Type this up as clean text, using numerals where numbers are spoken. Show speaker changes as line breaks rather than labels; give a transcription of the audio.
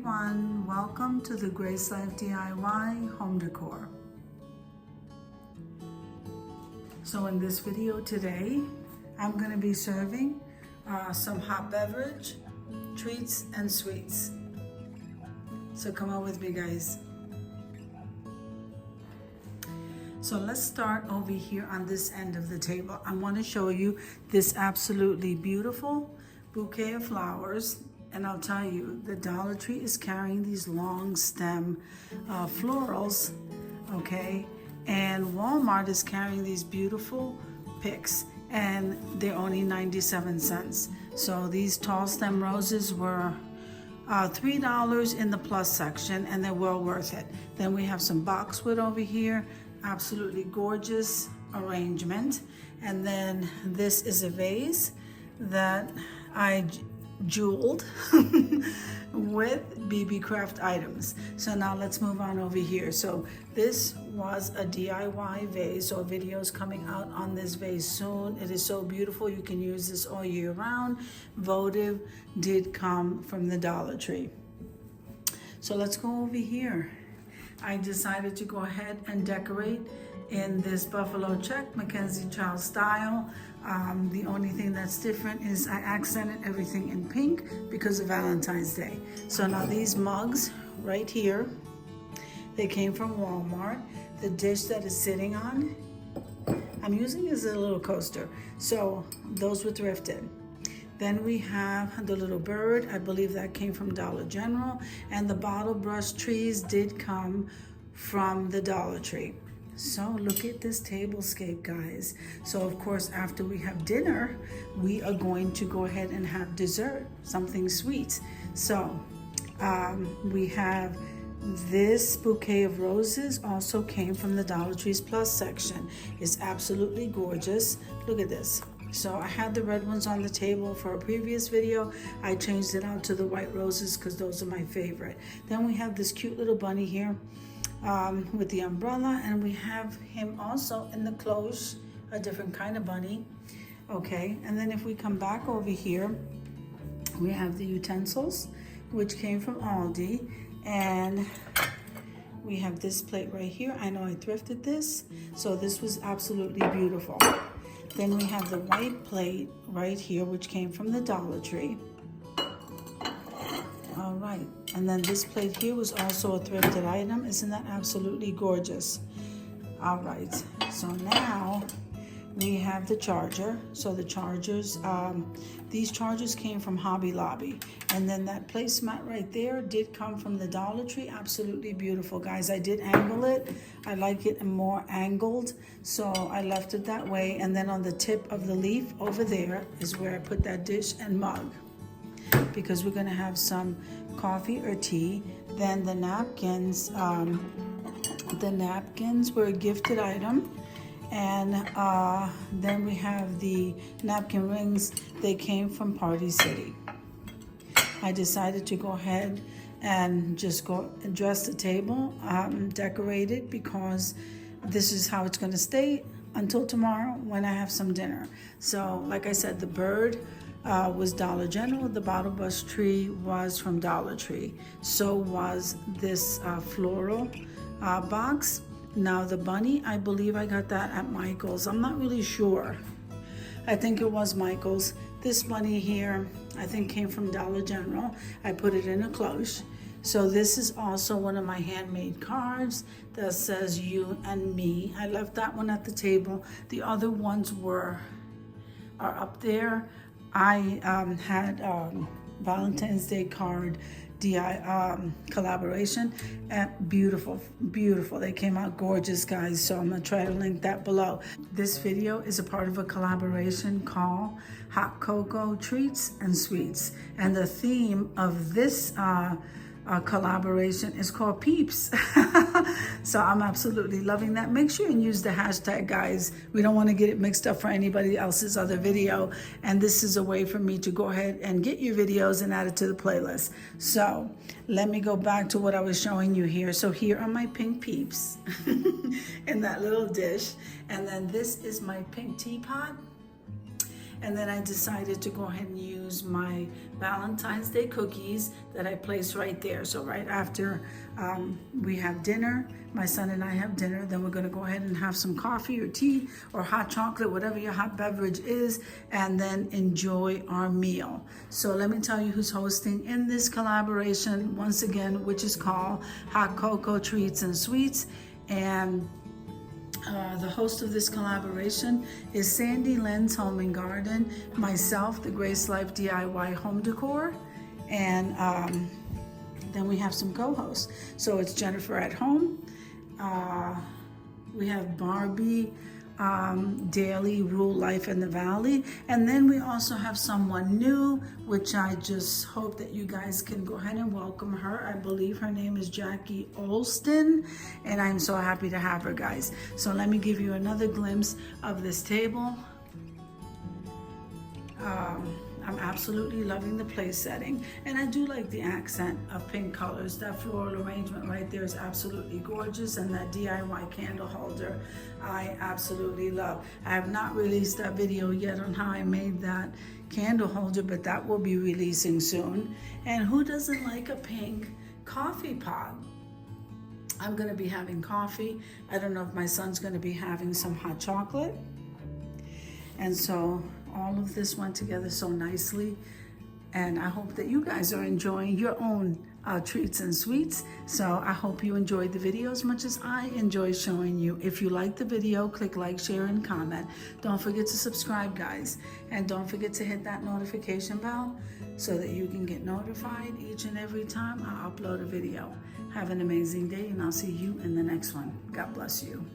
everyone, welcome to the Grace Life DIY home decor. So in this video today, I'm going to be serving some hot beverage, treats and sweets. So come on with me, guys. So let's start over here on this end of the table. I want to show you this absolutely beautiful bouquet of flowers. And I'll tell you, the Dollar Tree is carrying these long stem florals, okay? And Walmart is carrying these beautiful picks, and they're only 97 cents. So these tall stem roses were $3 in the plus section, and they're well worth it. Then we have some boxwood over here, absolutely gorgeous arrangement. And then this is a vase that I jeweled with BB craft items. So now let's move on over here. So this was a DIY vase, so videos coming out on this vase soon. It is so beautiful. You can use this all year round. Votive did come from the Dollar Tree. So let's go over here. I decided to go ahead and decorate in this buffalo check Mackenzie Child style. The only thing that's different is I accented everything in pink because of Valentine's Day. So now these mugs right here, they came from Walmart. The dish that is sitting on, I'm using as a little coaster. So those were thrifted. Then we have the little bird. I believe that came from Dollar General. And the bottle brush trees did come from the Dollar Tree. So look at this tablescape, guys. So of course, after we have dinner, we are going to go ahead and have dessert, something sweet. So we have this bouquet of roses, also came from the Dollar Tree's Plus section. It's absolutely gorgeous. Look at this. So I had the red ones on the table for a previous video. I changed it out to the white roses because those are my favorite. Then we have this cute little bunny here with the umbrella, and we have him also in the cloche, a different kind of bunny. Okay, and then if we come back over here, we have the utensils, which came from Aldi, and we have this plate right here. I know I thrifted this, so this was absolutely beautiful. Then we have the white plate right here, which came from the Dollar Tree. All right, and then this plate here was also a thrifted item. Isn't that absolutely gorgeous? All right, so now we have the charger. So the chargers, these chargers came from Hobby Lobby. And then that placemat right there did come from the Dollar Tree. Absolutely beautiful, guys. I did angle it. I like it more angled, so I left it that way. And then on the tip of the leaf over there is where I put that dish and mug, because we're gonna have some coffee or tea. Then the napkins were a gifted item. And then we have the napkin rings. They came from Party City. I decided to go ahead and just go and dress the table, decorate it, because this is how it's gonna stay until tomorrow when I have some dinner. So like I said, the bird was Dollar General. The bottle brush tree was from Dollar Tree. So was this floral box. Now the bunny, I believe I got that at Michael's. I'm not really sure. I think it was Michael's. This bunny here, I think came from Dollar General. I put it in a cloche. So this is also one of my handmade cards that says you and me. I left that one at the table. The other ones are up there. I had Valentine's Day card collaboration, beautiful. They came out gorgeous, guys, so I'm gonna try to link that below. This video is a part of a collaboration called Hot Cocoa Treats and Sweets, and the theme of this collaboration is called Peeps. So I'm absolutely loving that. Make sure and use the hashtag, guys. We don't want to get it mixed up for anybody else's other video, and this is a way for me to go ahead and get your videos and add it to the playlist. So let me go back to what I was showing you here. So here are my pink peeps in that little dish, and then this is my pink teapot. And then I decided to go ahead and use my Valentine's Day cookies that I placed right there. So right after we have dinner, my son and I have dinner, then we're gonna go ahead and have some coffee or tea or hot chocolate, whatever your hot beverage is, and then enjoy our meal. So let me tell you who's hosting in this collaboration once again, which is called Hot Cocoa Treats and Sweets. And the host of this collaboration is Sandy Lynn's Home and Garden, myself, the Grace Life DIY Home Decor, and then we have some co-hosts. So it's Jennifer at Home. We have Barbie, Daily Rule Life in the Valley, and then we also have someone new, which I just hope that you guys can go ahead and welcome her. I believe her name is Jackie Olston, and I'm so happy to have her, guys. So let me give you another glimpse of this table. I'm absolutely loving the place setting, and I do like the accent of pink colors. That floral arrangement right there is absolutely gorgeous, and that DIY candle holder I absolutely love. I have not released that video yet on how I made that candle holder, but that will be releasing soon. And who doesn't like a pink coffee pot? I'm gonna be having coffee. I don't know if my son's gonna be having some hot chocolate. And so all of this went together so nicely, and I hope that you guys are enjoying your own treats and sweets. So I hope you enjoyed the video as much as I enjoy showing you. If you like the video, click like, share, and comment. Don't forget to subscribe, guys, and don't forget to hit that notification bell so that you can get notified each and every time I upload a video. Have an amazing day, and I'll see you in the next one. God bless you.